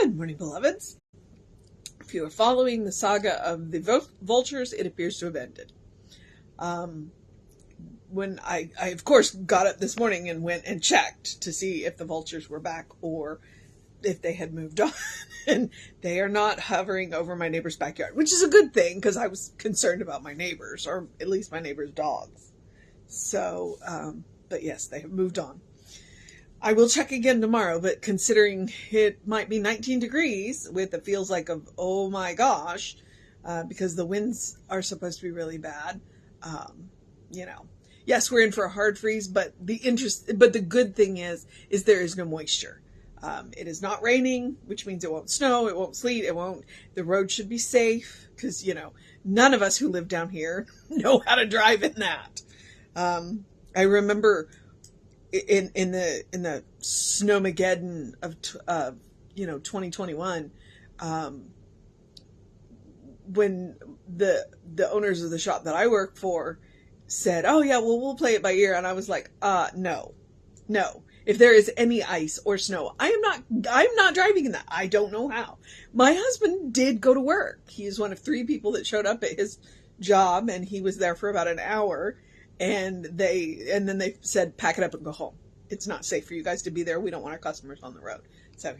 Good morning, beloveds. If you are following the saga of the vultures, it appears to have ended. When I of course got up this morning and went and checked to see if the vultures were back or if they had moved on, and they are not hovering over my neighbor's backyard, which is a good thing because I was concerned about my neighbors, or at least my neighbor's dogs. So, but yes, they have moved on. I will check again tomorrow, but considering it might be 19 degrees with the feels like of, oh my gosh, because the winds are supposed to be really bad, yes, we're in for a hard freeze, but the good thing is there is no moisture. It is not raining, which means it won't snow, it won't sleet, the road should be safe, because, none of us who live down here know how to drive in that. I remember in the snowmageddon of 2021, when the owners of the shop that I work for said, "Oh yeah, well, we'll play it by ear," and I was like, no. If there is any ice or snow, I'm not driving in that. I don't know how. My husband did go to work. He is one of 3 people that showed up at his job, and he was there for about an hour. And then they said, pack it up and go home. It's not safe for you guys to be there. We don't want our customers on the road. So,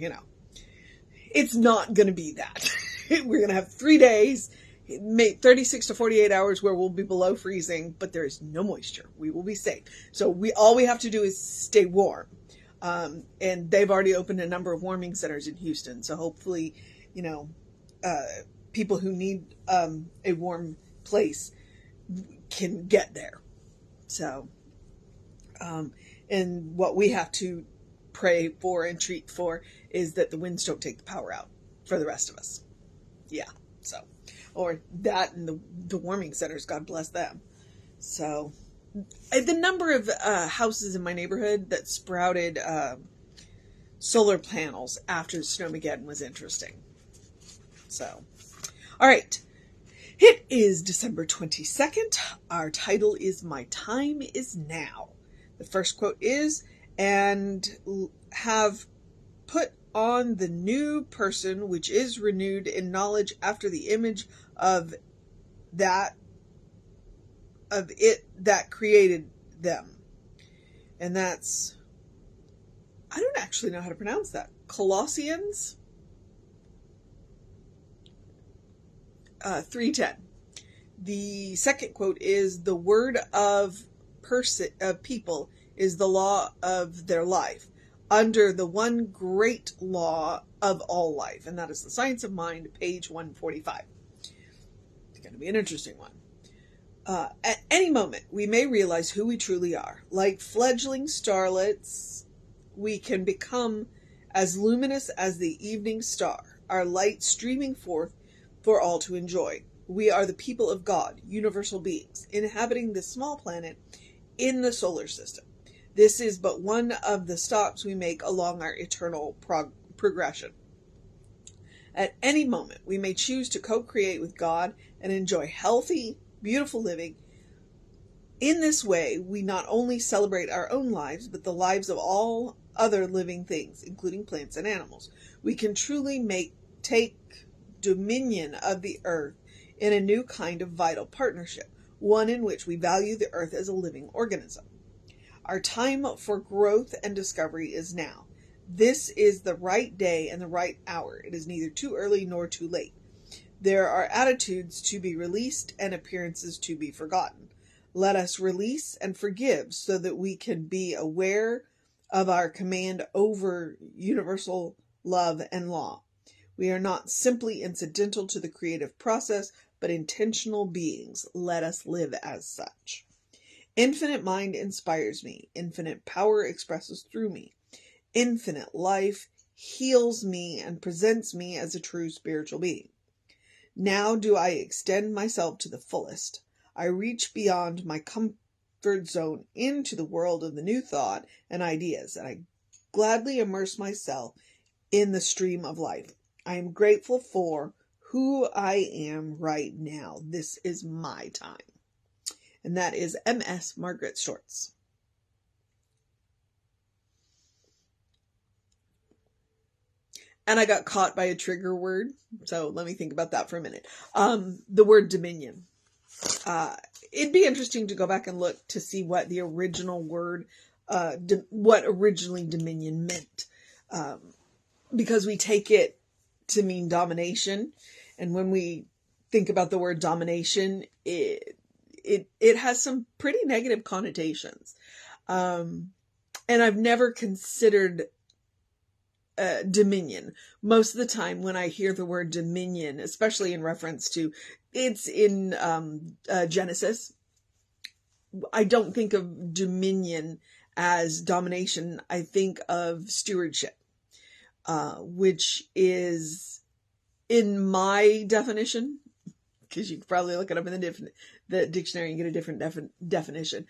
it's not going to be that. We're going to have 3 days, 36 to 48 hours where we'll be below freezing, but there is no moisture. We will be safe. So all we have to do is stay warm. And they've already opened a number of warming centers in Houston. So hopefully, people who need a warm place can get there. So, and what we have to pray for and treat for is that the winds don't take the power out for the rest of us. Yeah. So, or that and the warming centers, God bless them. So, the number of houses in my neighborhood that sprouted solar panels after the Snowmageddon was interesting. So, all right. It is December 22nd. Our title is My Time Is Now. The first quote is, and have put on the new person which is renewed in knowledge after the image of it that created them. And that's, I don't actually know how to pronounce that. Colossians 3:10. The second quote is, the word of people is the law of their life, under the one great law of all life. And that is the Science of Mind, page 145. It's going to be an interesting one. At any moment, we may realize who we truly are. Like fledgling starlets, we can become as luminous as the evening star, our light streaming forth for all to enjoy. We are the people of God, universal beings, inhabiting this small planet in the solar system. This is but one of the stops we make along our eternal progression. At any moment, we may choose to co-create with God and enjoy healthy, beautiful living. In this way, we not only celebrate our own lives, but the lives of all other living things, including plants and animals. We can truly take dominion of the earth in a new kind of vital partnership, one in which we value the earth as a living organism. Our time for growth and discovery is now. This is the right day and the right hour. It is neither too early nor too late. There are attitudes to be released and appearances to be forgotten. Let us release and forgive so that we can be aware of our command over universal love and law. We are not simply incidental to the creative process, but intentional beings. Let us live as such. Infinite mind inspires me. Infinite power expresses through me. Infinite life heals me and presents me as a true spiritual being. Now do I extend myself to the fullest. I reach beyond my comfort zone into the world of the new thought and ideas, and I gladly immerse myself in the stream of life. I am grateful for who I am right now. This is my time. And that is M.S. Margaret Stortz. and I got caught by a trigger word. So let me think about that for a minute. The word dominion. It'd be interesting to go back and look to see what the original word, what originally dominion meant. Because we take it to mean domination. And when we think about the word domination, it has some pretty negative connotations. And I've never considered dominion. Most of the time when I hear the word dominion, especially in reference to, it's in Genesis, I don't think of dominion as domination. I think of stewardship, which is, in my definition, because you can probably look it up in the dictionary and get a different definition.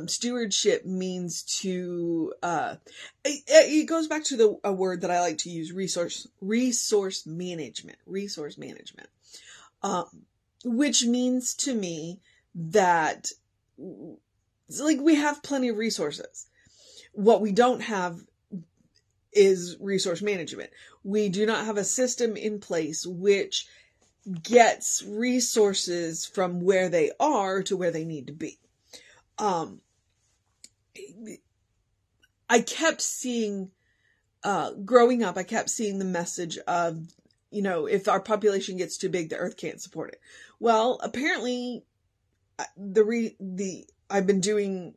Stewardship means to, it goes back to a word that I like to use, resource management, which means to me that, like, we have plenty of resources. What we don't have is resource management. We do not have a system in place which gets resources from where they are to where they need to be. I kept seeing, growing up, I kept seeing the message of, if our population gets too big, the earth can't support it. Well, apparently I've been doing,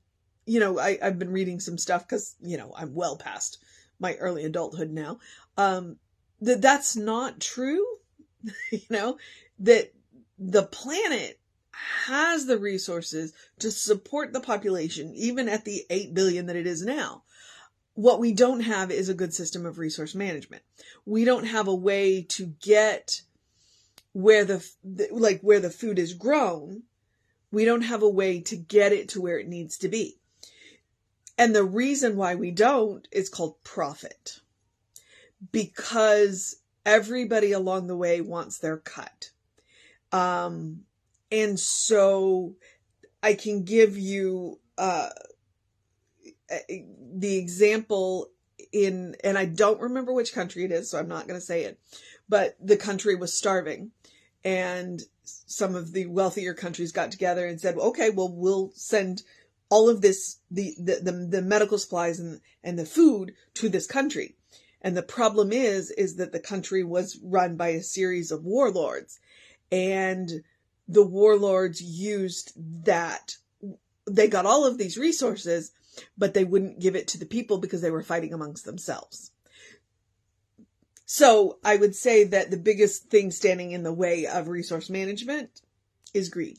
I've been reading some stuff because, I'm well past my early adulthood now. That's not true. That the planet has the resources to support the population, even at the 8 billion that it is now. What we don't have is a good system of resource management. We don't have a way to get where where the food is grown. We don't have a way to get it to where it needs to be. And the reason why we don't is called profit. Because everybody along the way wants their cut. And so I can give you the example and I don't remember which country it is, so I'm not going to say it, but the country was starving, and some of the wealthier countries got together and said, okay, well, we'll send all of this, the medical supplies and the food to this country. And the problem is that the country was run by a series of warlords, and the warlords used that. They got all of these resources, but they wouldn't give it to the people because they were fighting amongst themselves. So I would say that the biggest thing standing in the way of resource management is greed.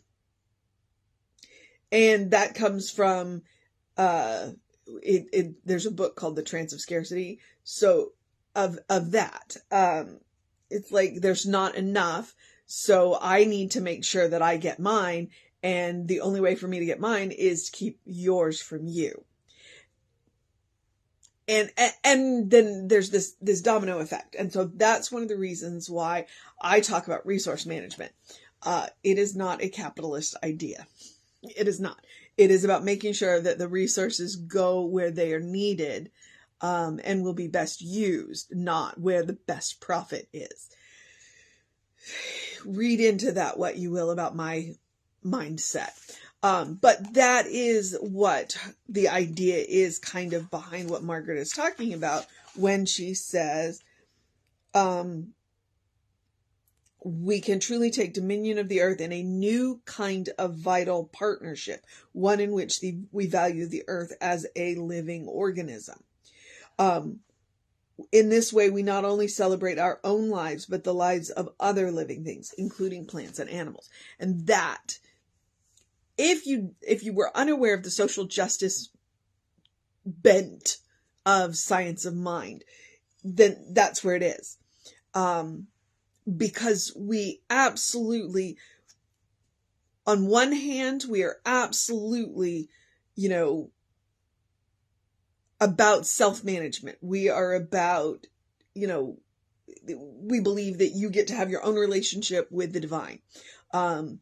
And that comes from, there's a book called The Trance of Scarcity. So of that, it's like, there's not enough. So I need to make sure that I get mine. And the only way for me to get mine is to keep yours from you. And then there's this domino effect. And so that's one of the reasons why I talk about resource management. It is not a capitalist idea. It is not. It is about making sure that the resources go where they are needed, and will be best used, not where the best profit is. Read into that what you will about my mindset. But that is what the idea is kind of behind what Margaret is talking about when she says, we can truly take dominion of the earth in a new kind of vital partnership, one in which we value the earth as a living organism. In this way, we not only celebrate our own lives, but the lives of other living things, including plants and animals. And that, if you were unaware of the social justice bent of science of mind, then that's where it is. Because we absolutely, on one hand, we are absolutely, about self-management. We are about, we believe that you get to have your own relationship with the divine. And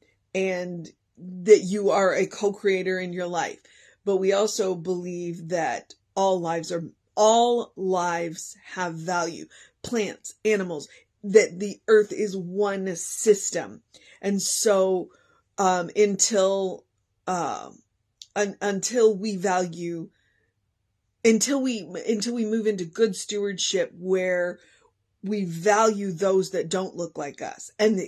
that you are a co-creator in your life. But we also believe that all lives have value. plants, animals, that the earth is one system. And so until we value, until we move into good stewardship where we value those that don't look like us. And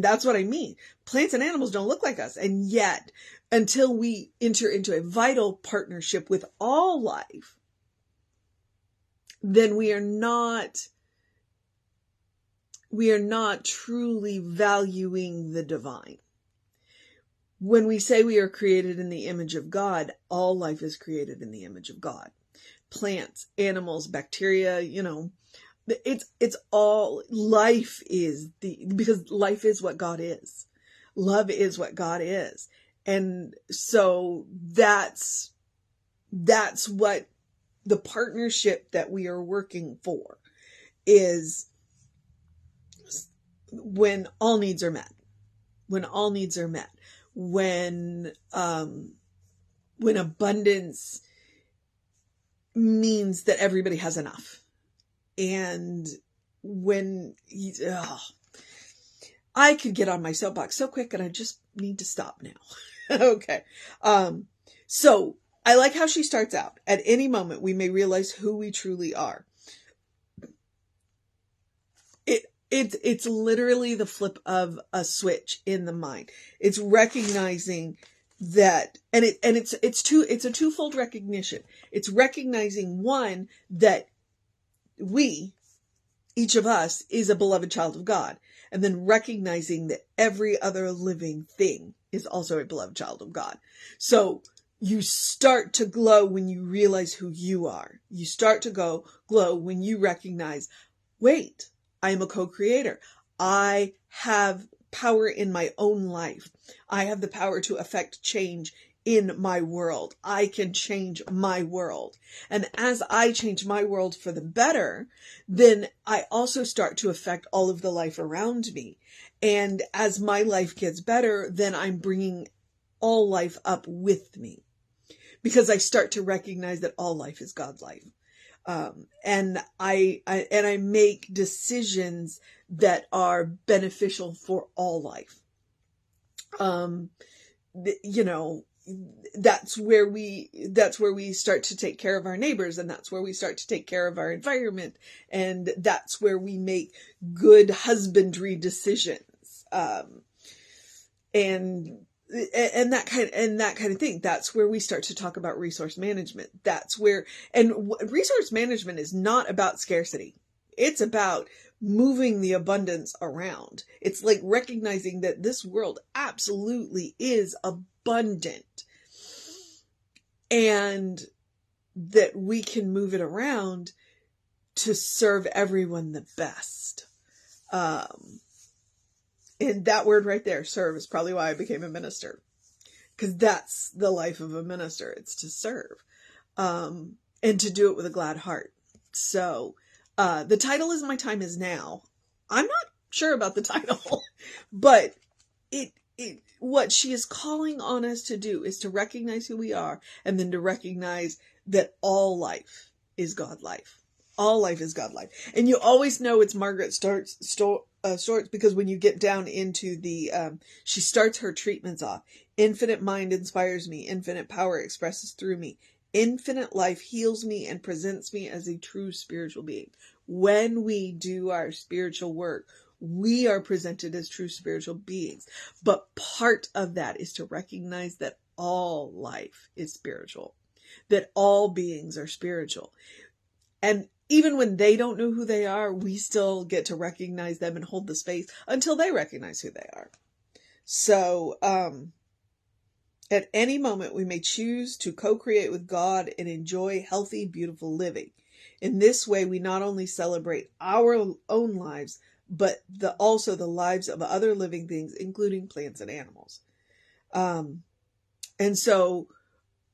that's what I mean. Plants and animals don't look like us. And yet, until we enter into a vital partnership with all life, then we are not truly valuing the divine. When we say we are created in the image of God, all life is created in the image of God. Plants, animals, bacteria, it's all life is because life is what God is. Love is what God is. And so that's what the partnership that we are working for is, when all needs are met. When all needs are met. When abundance means that everybody has enough. And when I could get on my soapbox so quick, and I just need to stop now. Okay. So I like how she starts out. At any moment, we may realize who we truly are. It's literally the flip of a switch in the mind. It's recognizing that, and it's a twofold recognition. It's recognizing, one, that each of us is a beloved child of God, and then recognizing that every other living thing is also a beloved child of God. So you start to glow when you realize who you are. You start to glow when you recognize, wait, I am a co-creator. I have power in my own life. I have the power to affect change in my world. I can change my world. And as I change my world for the better, then I also start to affect all of the life around me. And as my life gets better, then I'm bringing all life up with me, because I start to recognize that all life is God's life. And I make decisions that are beneficial for all life. That's where we start to take care of our neighbors, and that's where we start to take care of our environment, and that's where we make good husbandry decisions. And that kind of thing. That's where we start to talk about resource management. And resource management is not about scarcity. It's about moving the abundance around. It's like recognizing that this world absolutely is abundant, and that we can move it around to serve everyone the best. And that word right there, serve, is probably why I became a minister. Because that's the life of a minister. It's to serve. And to do it with a glad heart. So, the title is My Time Is Now. I'm not sure about the title. But what she is calling on us to do is to recognize who we are. And then to recognize that all life is God life. All life is God life. And you always know it's Margaret Stortz, because when you get down into she starts her treatments off. Infinite mind inspires me. Infinite power expresses through me. Infinite life heals me and presents me as a true spiritual being. When we do our spiritual work, we are presented as true spiritual beings. But part of that is to recognize that all life is spiritual. That all beings are spiritual. And even when they don't know who they are, we still get to recognize them and hold the space until they recognize who they are. So, at any moment, we may choose to co-create with God and enjoy healthy, beautiful living. In this way, we not only celebrate our own lives, but also the lives of other living things, including plants and animals. And so,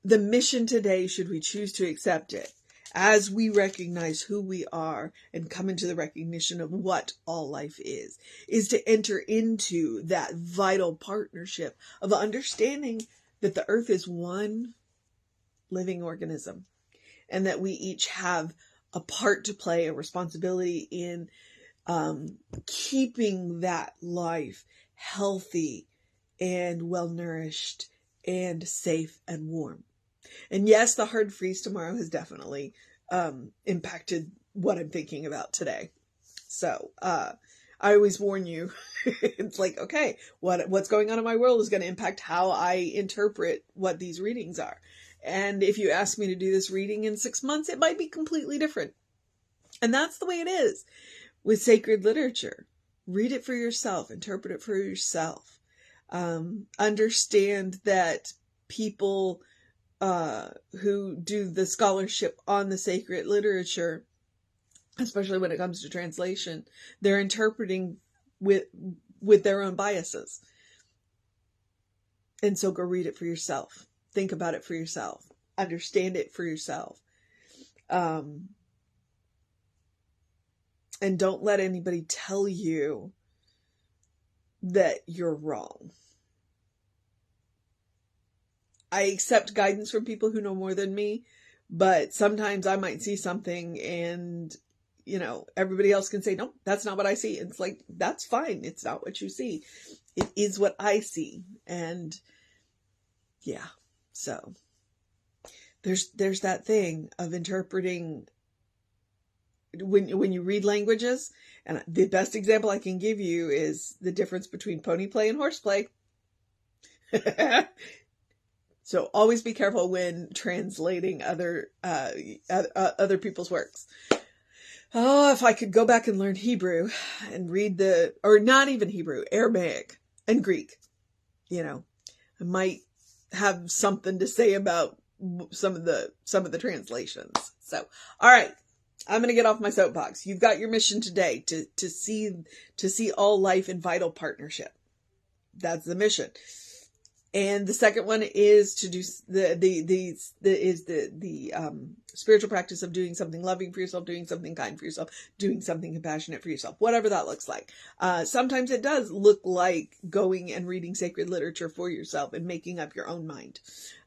the mission today, should we choose to accept it, as we recognize who we are and come into the recognition of what all life is to enter into that vital partnership of understanding that the earth is one living organism, and that we each have a part to play, a responsibility in keeping that life healthy and well-nourished and safe and warm. And yes, the hard freeze tomorrow has definitely impacted what I'm thinking about today. So I always warn you, it's like, okay, what's going on in my world is going to impact how I interpret what these readings are. And if you ask me to do this reading in 6 months, it might be completely different. And that's the way it is with sacred literature. Read it for yourself, interpret it for yourself. Understand that people who do the scholarship on the sacred literature, especially when it comes to translation, they're interpreting with their own biases. And so go read it for yourself. Think about it for yourself. Understand it for yourself. And don't let anybody tell you that you're wrong. I accept guidance from people who know more than me, but sometimes I might see something and, everybody else can say, no, that's not what I see. It's like, that's fine. It's not what you see. It is what I see. And yeah, so there's that thing of interpreting when you read languages. And the best example I can give you is the difference between pony play and horse play. So always be careful when translating other people's works. Oh, if I could go back and learn Hebrew and read or not even Hebrew, Aramaic and Greek, I might have something to say about some of the translations. So, all right, I'm going to get off my soapbox. You've got your mission today to see all life in vital partnership. That's the mission. And the second one is to do the spiritual practice of doing something loving for yourself, doing something kind for yourself, doing something compassionate for yourself, whatever that looks like. Sometimes it does look like going and reading sacred literature for yourself and making up your own mind.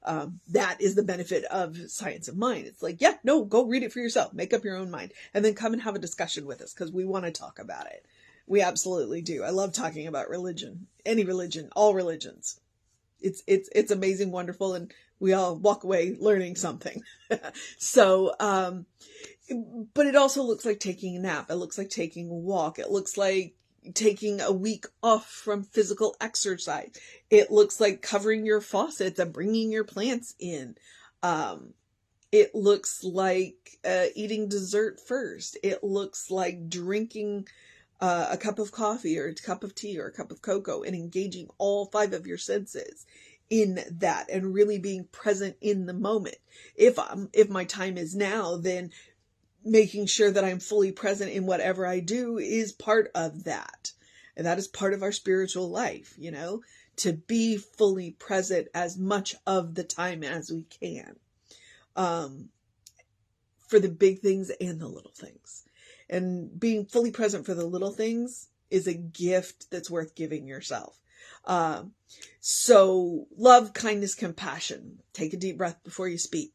That is the benefit of science of mind. It's like, yeah, no, go read it for yourself, make up your own mind, and then come and have a discussion with us because we want to talk about it. We absolutely do. I love talking about religion, any religion, all religions. It's amazing, wonderful, and we all walk away learning something. So, but it also looks like taking a nap. It looks like taking a walk. It looks like taking a week off from physical exercise. It looks like covering your faucets and bringing your plants in. It looks like eating dessert first. It looks like drinking a cup of coffee or a cup of tea or a cup of cocoa and engaging all 5 of your senses in that and really being present in the moment. If my time is now, then making sure that I'm fully present in whatever I do is part of that. And that is part of our spiritual life, to be fully present as much of the time as we can, for the big things and the little things. And being fully present for the little things is a gift that's worth giving yourself. So love, kindness, compassion. Take a deep breath before you speak.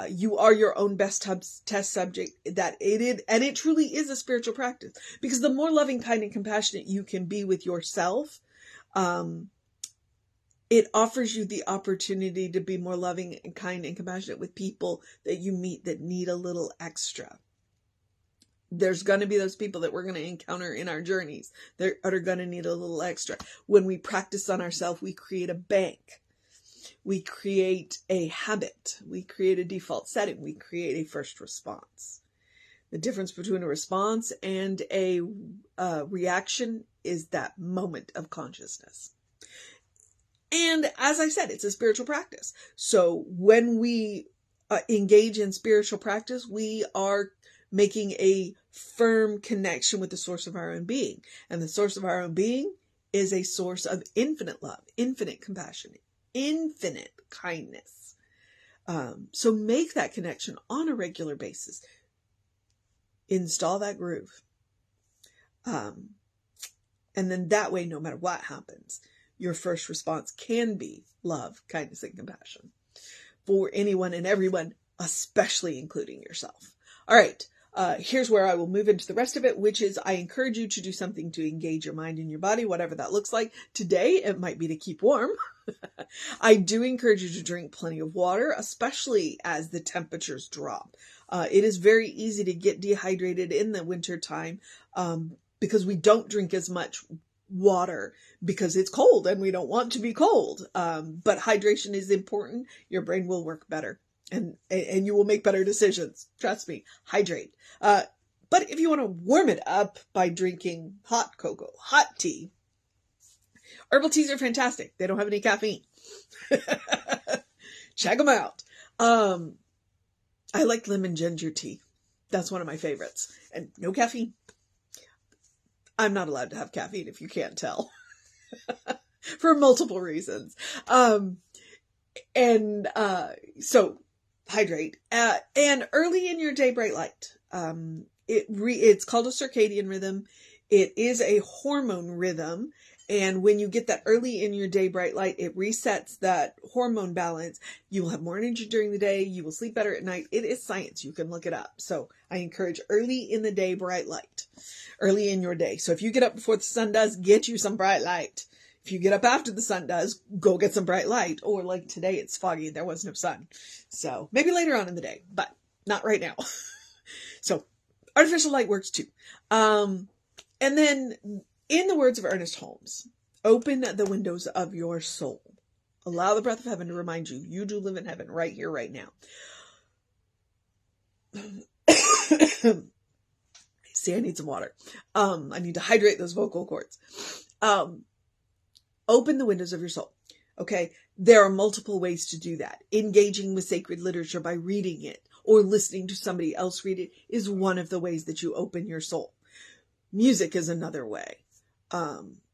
You are your own best test subject. It truly is a spiritual practice, because the more loving, kind, and compassionate you can be with yourself, it offers you the opportunity to be more loving and kind and compassionate with people that you meet that need a little extra. There's going to be those people that we're going to encounter in our journeys that are going to need a little extra. When we practice on ourselves, we create a bank. We create a habit. We create a default setting. We create a first response. The difference between a response and a reaction is that moment of consciousness. And as I said, it's a spiritual practice. So when we engage in spiritual practice, we are making a firm connection with the source of our own being. And the source of our own being is a source of infinite love, infinite compassion, infinite kindness. So make that connection on a regular basis. Install that groove. And then that way, no matter what happens, your first response can be love, kindness, and compassion for anyone and everyone, especially including yourself. All right. Here's where I will move into the rest of it, which is I encourage you to do something to engage your mind and your body, whatever that looks like. Today, it might be to keep warm. I do encourage you to drink plenty of water, especially as the temperatures drop. It is very easy to get dehydrated in the winter time because we don't drink as much water because it's cold and we don't want to be cold. But hydration is important. Your brain will work better and you will make better decisions. Trust me, hydrate. But if you want to warm it up by drinking hot cocoa, hot tea, herbal teas are fantastic. They don't have any caffeine. Check them out. I like lemon ginger tea. That's one of my favorites. And no caffeine. I'm not allowed to have caffeine if you can't tell. For multiple reasons. So hydrate. And early in your day, bright light. It's called a circadian rhythm. It is a hormone rhythm. And when you get that early in your day bright light, it resets that hormone balance. You will have more energy during the day. You will sleep better at night. It is science. You can look it up. So I encourage early in the day bright light. Early in your day. So if you get up before the sun does, get you some bright light. If you get up after the sun does, go get some bright light. Or like today, it's foggy. There was no sun. So maybe later on in the day, but not right now. So artificial light works too. And then in the words of Ernest Holmes, open the windows of your soul. Allow the breath of heaven to remind you, you do live in heaven right here, right now. See, I need some water. I need to hydrate those vocal cords. Open the windows of your soul. Okay. There are multiple ways to do that. Engaging with sacred literature by reading it or listening to somebody else read it is one of the ways that you open your soul. Music is another way.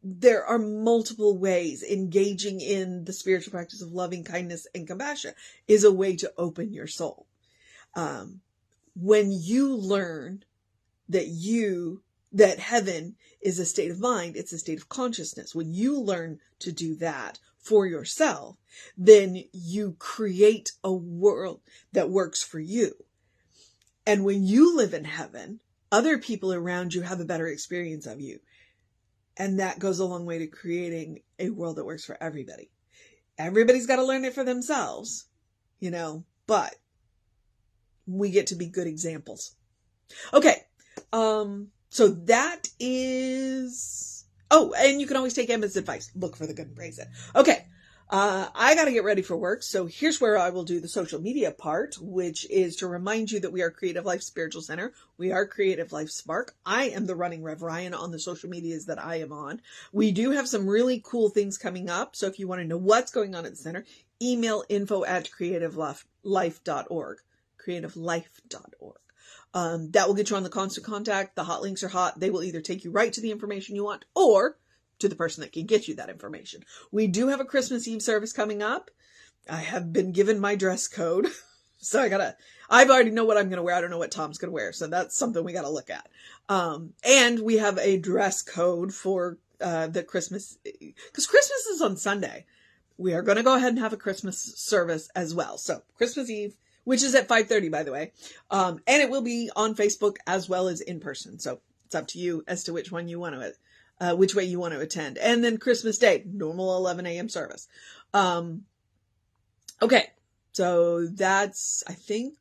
There are multiple ways. Engaging in the spiritual practice of loving kindness and compassion is a way to open your soul. When you learn that heaven is a state of mind, it's a state of consciousness. When you learn to do that for yourself, then you create a world that works for you. And when you live in heaven, other people around you have a better experience of you. And that goes a long way to creating a world that works for everybody. Everybody's got to learn it for themselves, but we get to be good examples. Okay. So that is, and you can always take Emma's advice. Look for the good and praise it. Okay. I got to get ready for work. So here's where I will do the social media part, which is to remind you that we are Creative Life Spiritual Center. We are Creative Life Spark. I am the running Rev Ryan on the social medias that I am on. We do have some really cool things coming up. So if you want to know what's going on at the center, email info@creativelife.org, creativelife.org. That will get you on the constant contact. The hot links are hot. They will either take you right to the information you want or to the person that can get you that information. We do have a Christmas Eve service coming up. I have been given my dress code. So I already know what I'm going to wear. I don't know what Tom's going to wear. So that's something we got to look at. And we have a dress code for, the Christmas, because Christmas is on Sunday. We are going to go ahead and have a Christmas service as well. So Christmas Eve, which is at 5:30, by the way. And it will be on Facebook as well as in person. So it's up to you as to which way you want to attend. And then Christmas Day, normal 11 a.m. service. Okay. So that's, I think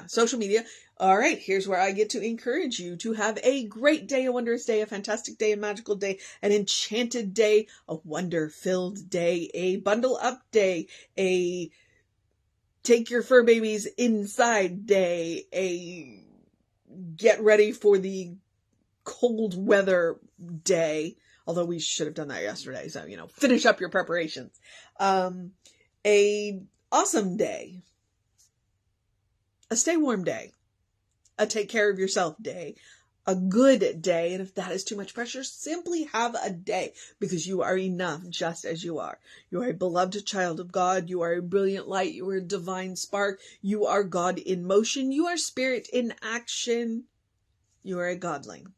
social media. All right. Here's where I get to encourage you to have a great day, a wondrous day, a fantastic day, a magical day, an enchanted day, a wonder-filled day, a bundle-up day, a take your fur babies inside day, a get ready for the cold weather day, although we should have done that yesterday. So, finish up your preparations. A awesome day, a stay warm day, a take care of yourself day, a good day. And if that is too much pressure, simply have a day because you are enough just as you are. You are a beloved child of God. You are a brilliant light. You are a divine spark. You are God in motion. You are spirit in action. You are a godling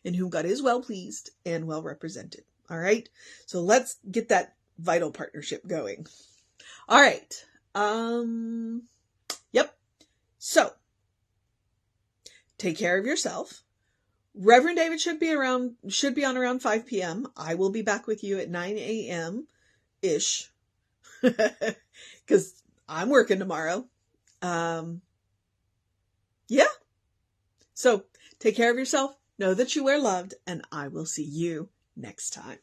in whom God is well pleased and well represented. All right. So let's get that vital partnership going. All right. Yep. So take care of yourself. Reverend David should be on around 5 p.m. I will be back with you at 9 a.m. ish. Because I'm working tomorrow. Yeah. So take care of yourself. Know that you are loved, and I will see you next time.